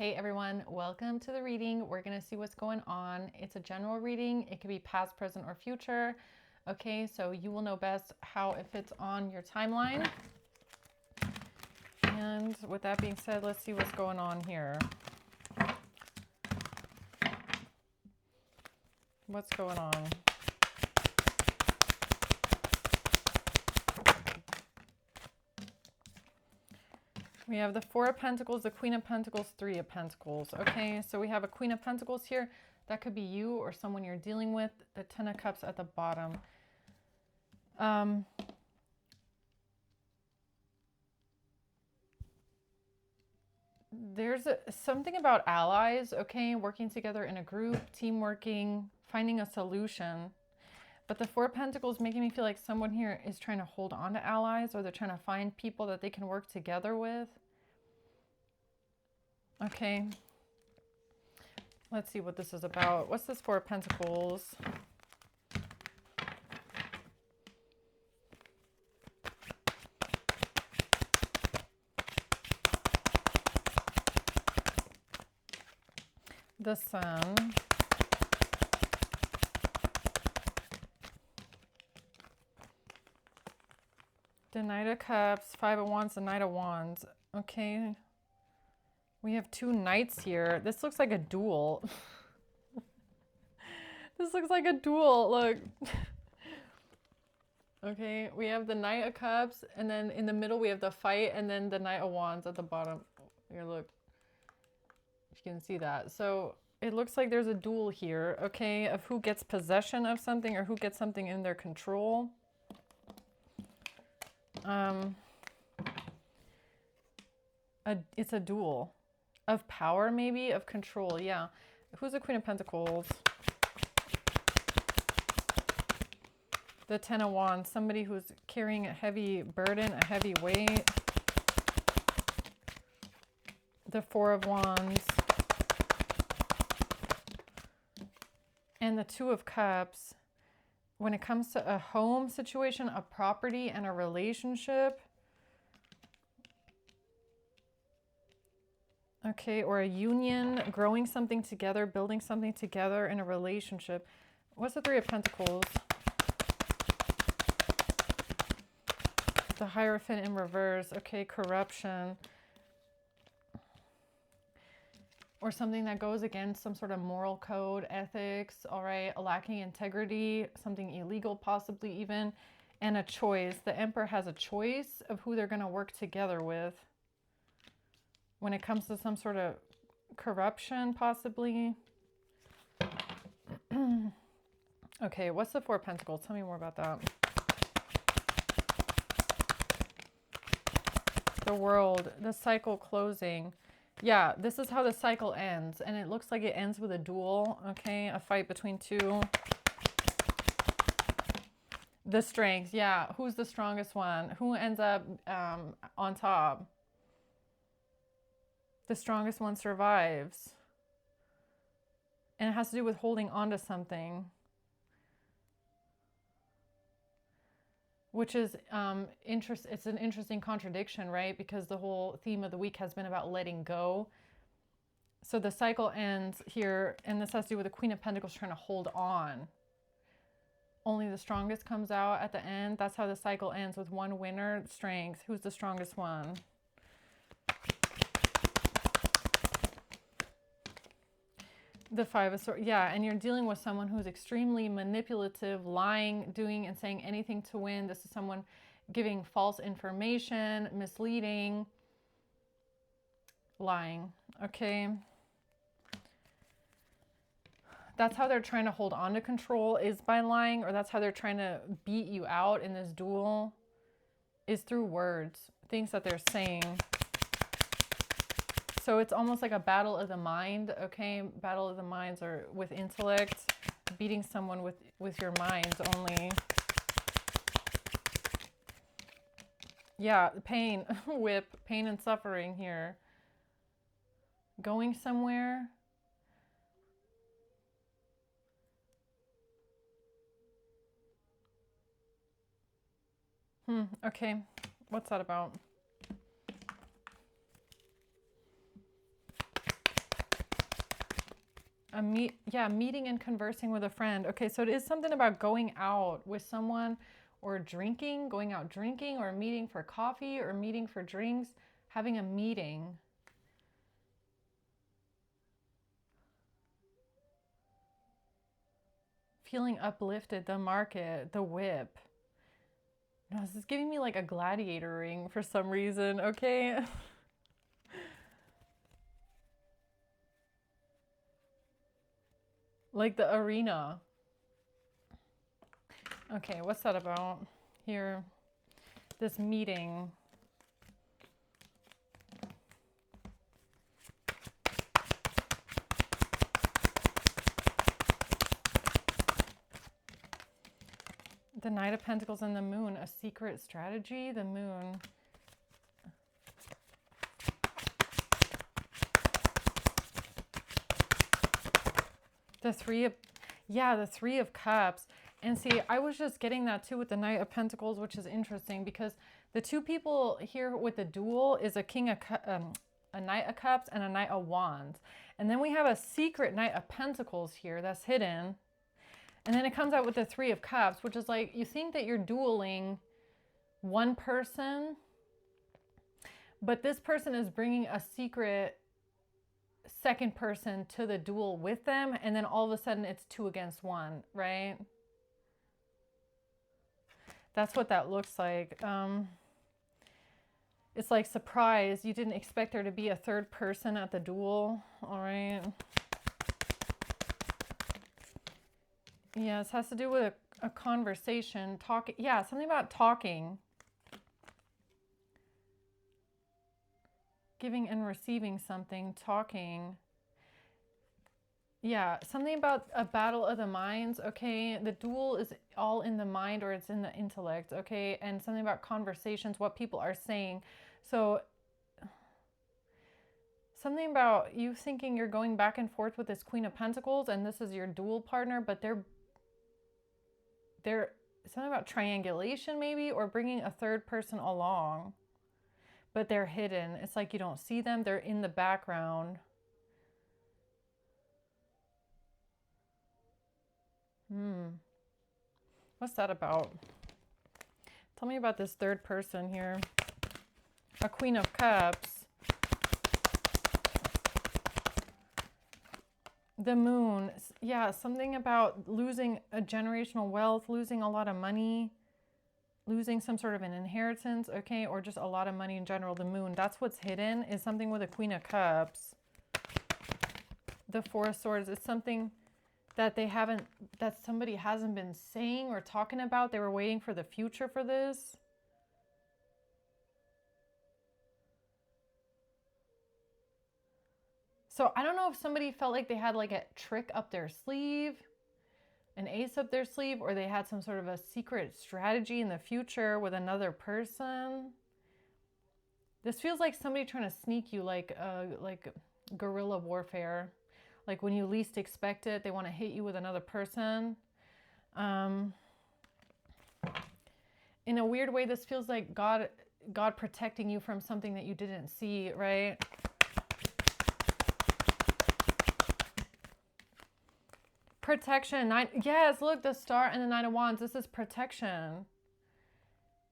Hey everyone, welcome to the reading. We're going to see what's going on. It's a general reading. It could be past, present, or future. Okay, so you will know best how it fits on your timeline. And with that being said, let's see what's going on here. What's going on? We have the Four of Pentacles, the Queen of Pentacles, Three of Pentacles. Okay, so we have a Queen of Pentacles here. That could be you or someone you're dealing with. The Ten of Cups at the bottom. There's something about allies, okay, working together in a group, team working, finding a solution. But the Four of Pentacles making me feel like someone here is trying to hold on to allies, or they're trying to find people that they can work together with. Okay. Let's see what this is about. What's this Four of Pentacles? The Sun. The Knight of Cups, Five of Wands, the Knight of Wands. Okay. We have two knights here. This looks like a duel. This looks like a duel. Look. Okay, we have the Knight of Cups, and then in the middle we have the fight, and then the Knight of Wands at the bottom. Here, look. If you can see that. So it looks like there's a duel here, okay, of who gets possession of something or who gets something in their control. It's a duel of power, maybe, of control. Yeah. Who's the Queen of Pentacles? The Ten of Wands, somebody who's carrying a heavy burden, a heavy weight. The Four of Wands. And the Two of Cups. When it comes to a home situation, a property, and a relationship. Okay, or a union, growing something together, building something together in a relationship. What's the Three of Pentacles? The Hierophant in reverse. Okay, corruption. Or something that goes against some sort of moral code, ethics, all right, lacking integrity, something illegal possibly even, and a choice. The Emperor has a choice of who they're going to work together with. When it comes to some sort of corruption, possibly. Okay, what's the Four of Pentacles? Tell me more about that. The World, the cycle closing. Yeah, this is how the cycle ends. And it looks like it ends with a duel, okay? A fight between two. The Strength, yeah. Who's the strongest one? Who ends up on top? The strongest one survives. And it has to do with holding on to something. Which is it's an interesting contradiction, right? Because the whole theme of the week has been about letting go. So the cycle ends here, and this has to do with the Queen of Pentacles trying to hold on. Only the strongest comes out at the end. That's how the cycle ends, with one winner. Strength. Who's the strongest one? The Five of Swords. Yeah, and you're dealing with someone who's extremely manipulative, lying, doing and saying anything to win. This is someone giving false information, misleading, lying. Okay. That's how they're trying to hold on to control, is by lying, or that's how they're trying to beat you out in this duel, is through words, things that they're saying. So it's almost like a battle of the mind, okay? Battle of the minds, or with intellect, beating someone with your minds only. Yeah, pain, whip, pain and suffering here. Going somewhere. Okay, what's that about? Meeting and conversing with a friend. Okay, so it is something about going out with someone or drinking, going out drinking, or meeting for coffee or meeting for drinks, having a meeting. Feeling uplifted, the market, the whip. No, this is giving me like a gladiator ring for some reason, okay? Like the arena. Okay, what's that about here? This meeting. The Knight of Pentacles and the Moon, a secret strategy, the Moon. The Three of Cups. And see, I was just getting that too with the Knight of Pentacles, which is interesting because the two people here with the duel is a a Knight of Cups and a Knight of Wands. And then we have a secret Knight of Pentacles here that's hidden. And then it comes out with the Three of Cups, which is like, you think that you're dueling one person, but this person is bringing a secret second person to the duel with them. And then all of a sudden it's 2 against 1, right? That's what that looks like. It's like, surprise, you didn't expect there to be a third person at the duel. All right. Yeah, this has to do with a conversation, talking. Yeah, something about talking. Giving and receiving something, talking. Yeah, something about a battle of the minds, okay? The duel is all in the mind, or it's in the intellect, okay? And something about conversations, what people are saying. So something about you thinking you're going back and forth with this Queen of Pentacles and this is your duel partner, but they're something about triangulation maybe, or bringing a third person along, but they're hidden. It's like you don't see them. They're in the background. What's that about? Tell me about this third person here. A Queen of Cups. The Moon. Yeah, something about losing a generational wealth, losing a lot of money, losing some sort of an inheritance, okay, or just a lot of money in general. The Moon, that's what's hidden, is something with a Queen of Cups. The Four of Swords is something that somebody hasn't been saying or talking about. They were waiting for the future for this. So I don't know if somebody felt like they had like a trick up their sleeve, an ace up their sleeve, or they had some sort of a secret strategy in the future with another person. This feels like somebody trying to sneak you, like guerrilla warfare. Like when you least expect it, they want to hit you with another person. In a weird way, this feels like God protecting you from something that you didn't see, right? Protection. Yes, look, the Star and the Nine of Wands. This is protection.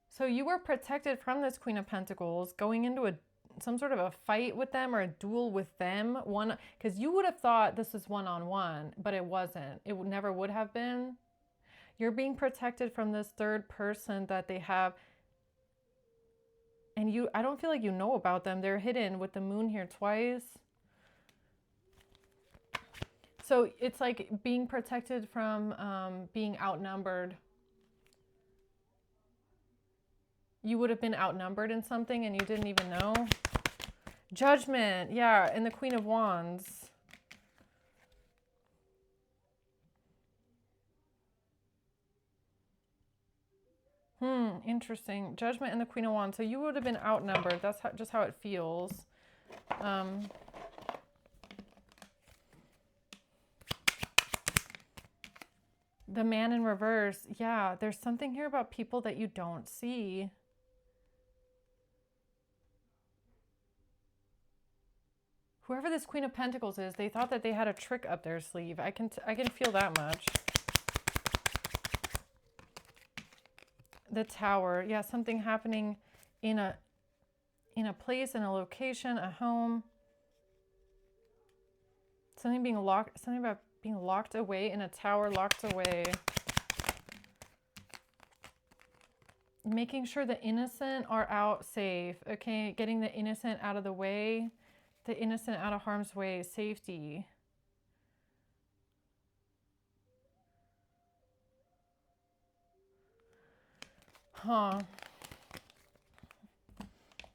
So you were protected from this Queen of Pentacles going into some sort of a fight with them or a duel with them. Because you would have thought this is one-on-one, but it wasn't. It never would have been. You're being protected from this third person that they have. And I don't feel like you know about them. They're hidden with the Moon here twice. So it's like being protected from being outnumbered. You would have been outnumbered in something and you didn't even know. Judgment, yeah, and the Queen of Wands. Interesting. Judgment and the Queen of Wands. So you would have been outnumbered. That's just how it feels. The Man in Reverse. Yeah, there's something here about people that you don't see. Whoever this Queen of Pentacles is, they thought that they had a trick up their sleeve. I can feel that much. The Tower. Yeah, something happening in a place, in a location, a home. Something being locked, something about being locked away in a tower, locked away. Making sure the innocent are out safe, okay? Getting the innocent out of the way, the innocent out of harm's way, safety. Huh.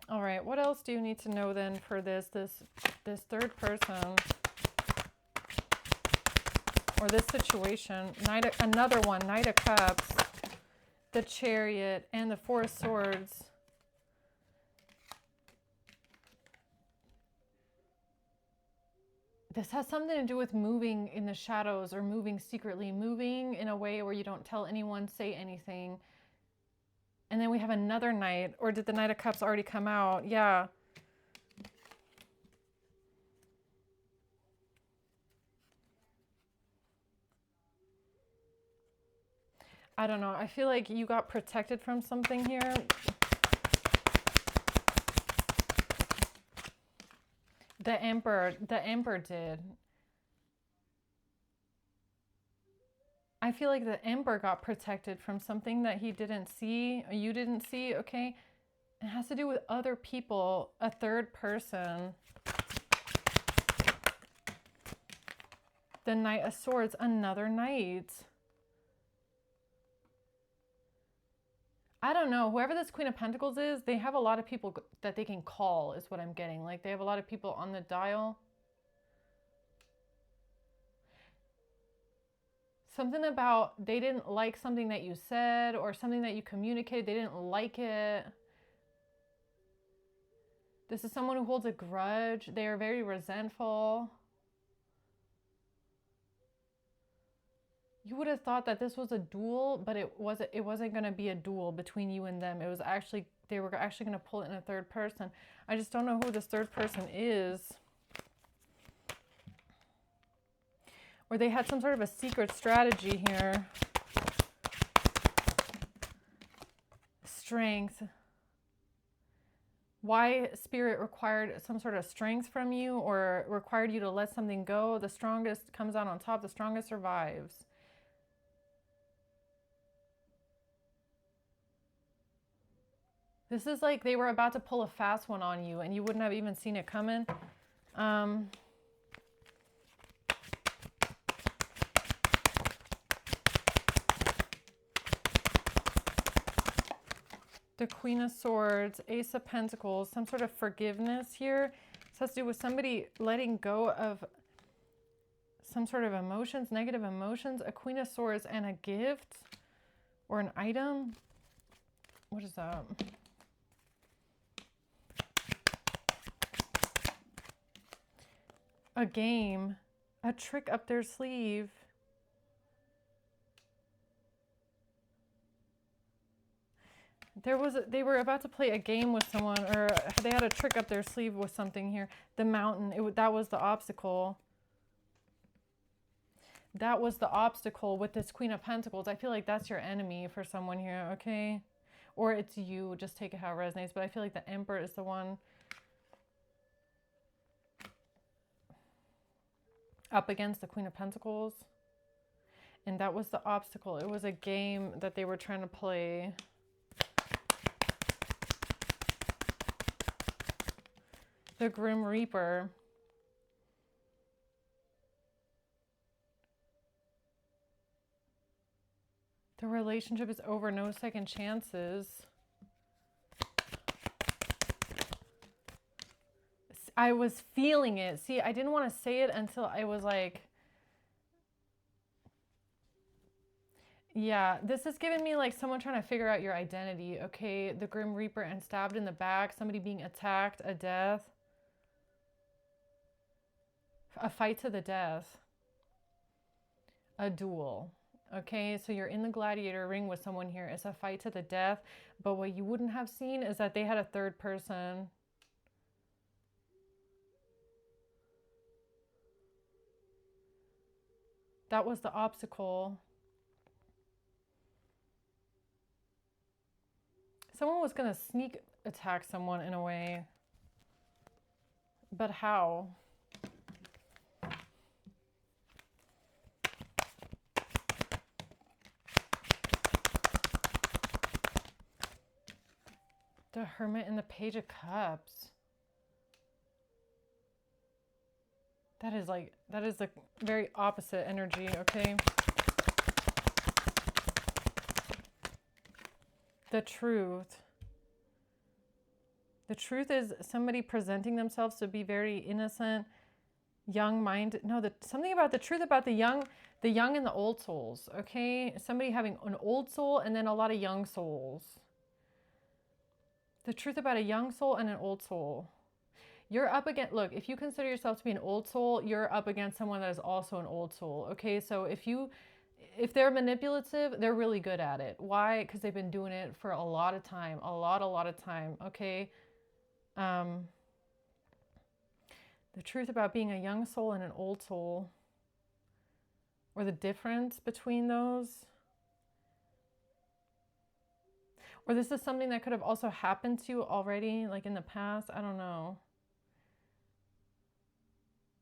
All right, what else do you need to know then for this third person? Or this situation? Another one, Knight of Cups, the Chariot, and the Four of Swords. This has something to do with moving in the shadows or moving secretly, moving in a way where you don't tell anyone, say anything. And then we have another Knight. Or did the Knight of Cups already come out? Yeah. I don't know. I feel like you got protected from something here. The Emperor did. I feel like the Emperor got protected from something that he didn't see, or you didn't see, okay? It has to do with other people, a third person. The Knight of Swords, another Knight. I don't know. Whoever this Queen of Pentacles is, they have a lot of people that they can call, is what I'm getting. Like, they have a lot of people on the dial. Something about they didn't like something that you said or something that you communicated. They didn't like it. This is someone who holds a grudge. They are very resentful. You would have thought that this was a duel, but it wasn't going to be a duel between you and them. It was actually, they were actually going to pull it in a third person. I just don't know who this third person is. Or they had some sort of a secret strategy here. Strength. Why Spirit required some sort of strength from you or required you to let something go. The strongest comes out on top. The strongest survives. This is like they were about to pull a fast one on you and you wouldn't have even seen it coming. The Queen of Swords, Ace of Pentacles, some sort of forgiveness here. This has to do with somebody letting go of some sort of emotions, negative emotions. A Queen of Swords and a gift or an item. What is that? A game, a trick up their sleeve. They were about to play a game with someone, or they had a trick up their sleeve with something here. The mountain, that was the obstacle. That was the obstacle with this Queen of Pentacles. I feel like that's your enemy for someone here, okay? Or it's you, just take it how it resonates. But I feel like the Emperor is the one up against the Queen of Pentacles. And that was the obstacle. It was a game that they were trying to play. The Grim Reaper. The relationship is over. No second chances. I was feeling it. See, I didn't want to say it until I was like, yeah, this is giving me like someone trying to figure out your identity. Okay, the Grim Reaper and stabbed in the back. Somebody being attacked, a death. A fight to the death. A duel. Okay, so you're in the gladiator ring with someone here. It's a fight to the death. But what you wouldn't have seen is that they had a third person. That was the obstacle. Someone was going to sneak attack someone in a way. But how? The Hermit and the Page of Cups. That is the very opposite energy, okay? The Truth. The Truth is somebody presenting themselves to be very innocent, young-minded. No, something about the truth about the young and the old souls, okay? Somebody having an old soul and then a lot of young souls. The truth about a young soul and an old soul. You're up against, look, if you consider yourself to be an old soul, you're up against someone that is also an old soul, okay? So if they're manipulative, they're really good at it. Why? Because they've been doing it for a lot of time, a lot of time, okay? The truth about being a young soul and an old soul, or the difference between those. Or this is something that could have also happened to you already, like in the past. I don't know.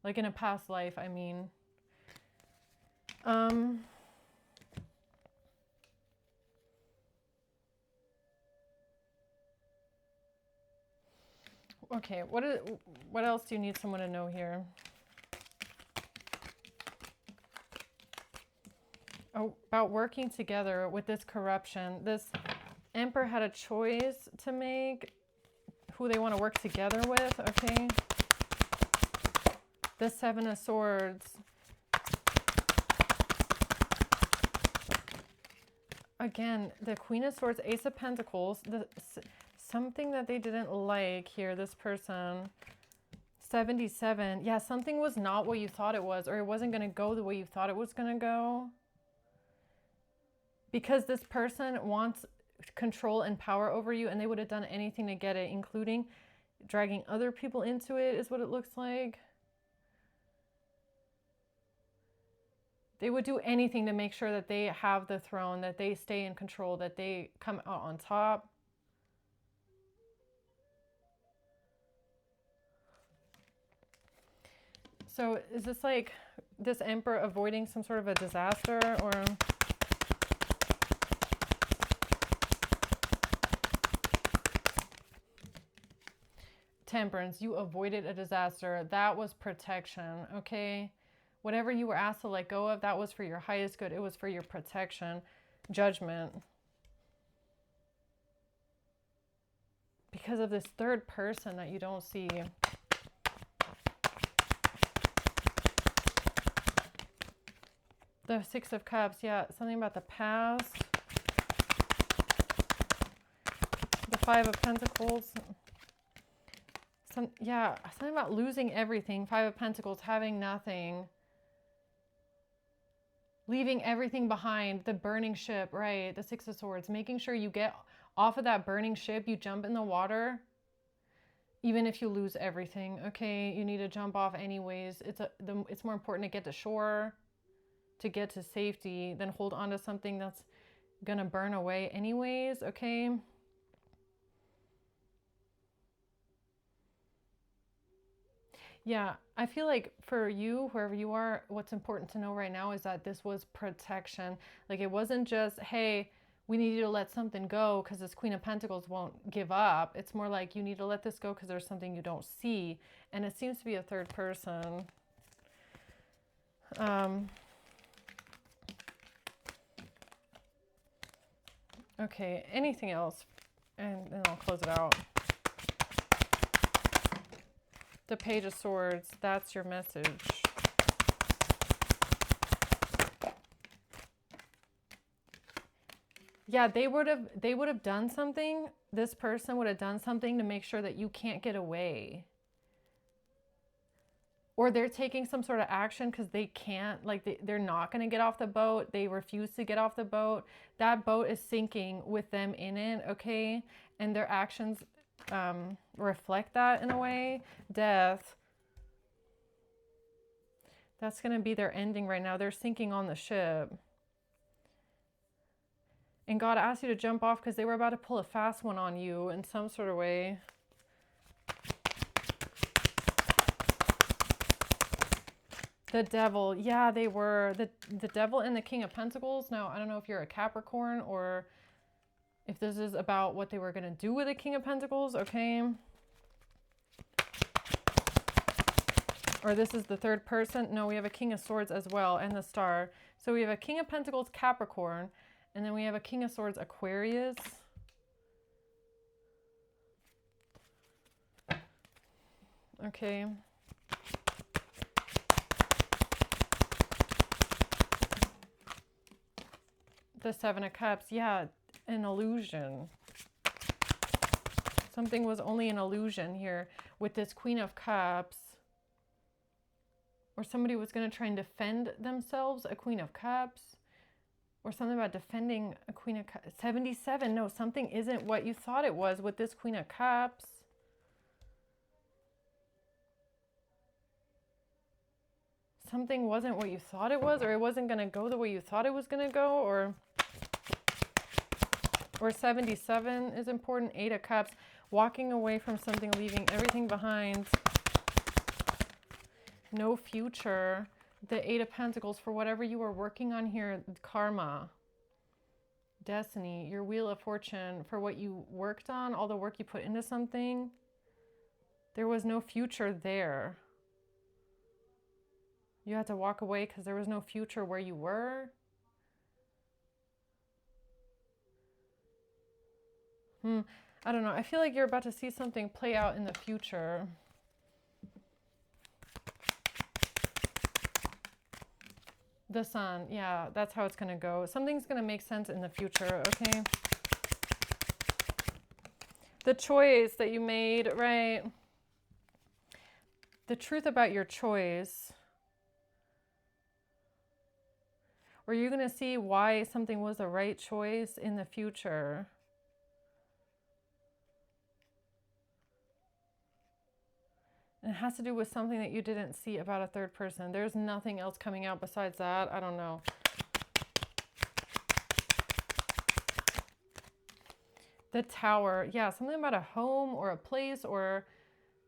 Like in a past life, I mean. Okay, what else do you need someone to know here? Oh, about working together with this corruption. This Emperor had a choice to make who they want to work together with, okay? The Seven of Swords. Again, the Queen of Swords, Ace of Pentacles, something that they didn't like here, this person. 77. Yeah, something was not what you thought it was, or it wasn't going to go the way you thought it was going to go. Because this person wants control and power over you, and they would have done anything to get it, including dragging other people into it, is what it looks like. They would do anything to make sure that they have the throne, that they stay in control, that they come out on top. So is this like this Emperor avoiding some sort of a disaster, or... Temperance, you avoided a disaster. That was protection, okay? Whatever you were asked to let go of, that was for your highest good. It was for your protection. Judgment. Because of this third person that you don't see. The Six of Cups, yeah, something about the past. The Five of Pentacles. Something about losing everything. Five of Pentacles, having nothing. Leaving everything behind. The burning ship, right? The Six of Swords. Making sure you get off of that burning ship. You jump in the water. Even if you lose everything, okay? You need to jump off anyways. It's more important to get to shore, to get to safety, than hold on to something that's going to burn away anyways, okay? Yeah, I feel like for you, wherever you are, what's important to know right now is that this was protection. Like it wasn't just, hey, we need you to let something go because this Queen of Pentacles won't give up. It's more like you need to let this go because there's something you don't see. And it seems to be a third person. Okay, anything else? And then I'll close it out. The Page of Swords, that's your message. Yeah, they would have done something. This person would have done something to make sure that you can't get away. Or they're taking some sort of action because they can't, like they're not going to get off the boat. They refuse to get off the boat. That boat is sinking with them in it, okay? And their actions reflect that in a way. Death. That's going to be their ending right now. They're sinking on the ship. And God asked you to jump off because they were about to pull a fast one on you in some sort of way. The devil. Yeah, they were. The devil and the King of Pentacles. Now, I don't know if you're a Capricorn or if this is about what they were going to do with the King of Pentacles, okay? Or this is the third person. No, we have a King of Swords as well and the Star. So we have a King of Pentacles, Capricorn, and then we have a King of Swords, Aquarius. Okay. The Seven of Cups. Yeah, an illusion. Something was only an illusion here with this Queen of Cups. Or somebody was going to try and defend themselves, a Queen of Cups. Or something about defending a Queen of Cups. 77. No, something isn't what you thought it was with this Queen of Cups. Something wasn't what you thought it was, or it wasn't going to go the way you thought it was going to go, or 77 is important. 8 of Cups. Walking away from something, leaving everything behind. No future. The 8 of Pentacles, for whatever you were working on here, karma, destiny, your wheel of fortune, for what you worked on, all the work you put into something, there was no future there. You had to walk away because there was no future where you were. I don't know. I feel like you're about to see something play out in the future. The Sun, yeah, that's how it's going to go. Something's going to make sense in the future, okay? The choice that you made, right? The truth about your choice. Or you're going to see why something was the right choice in the future. It has to do with something that you didn't see about a third person. There's nothing else coming out besides that. I don't know. The Tower. Yeah, something about a home or a place or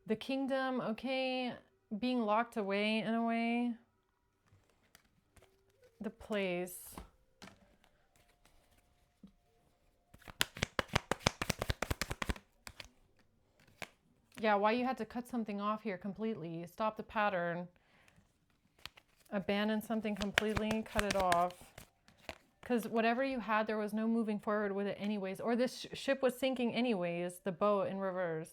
the kingdom, okay? Being locked away in a way. The place. Yeah, why you had to cut something off here completely. Stop the pattern. Abandon something completely. Cut it off. Because whatever you had, there was no moving forward with it anyways. Or this ship was sinking anyways. The boat in reverse.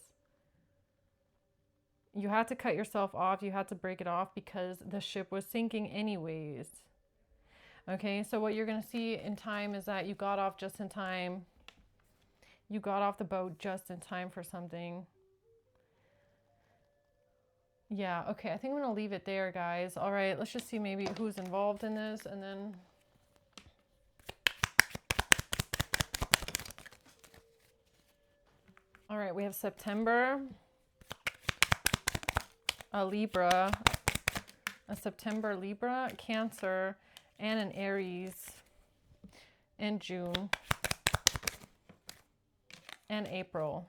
You had to cut yourself off. You had to break it off because the ship was sinking anyways. Okay, so what you're going to see in time is that you got off just in time. You got off the boat just in time for something. Yeah, okay, I think I'm going to leave it there, guys. All right, let's just see maybe who's involved in this, and then... All right, we have September, a Libra, a September Libra, Cancer, and an Aries in June, and April.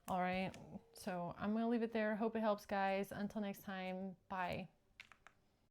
All right. So I'm going to leave it there. Hope it helps, guys. Until next time, bye.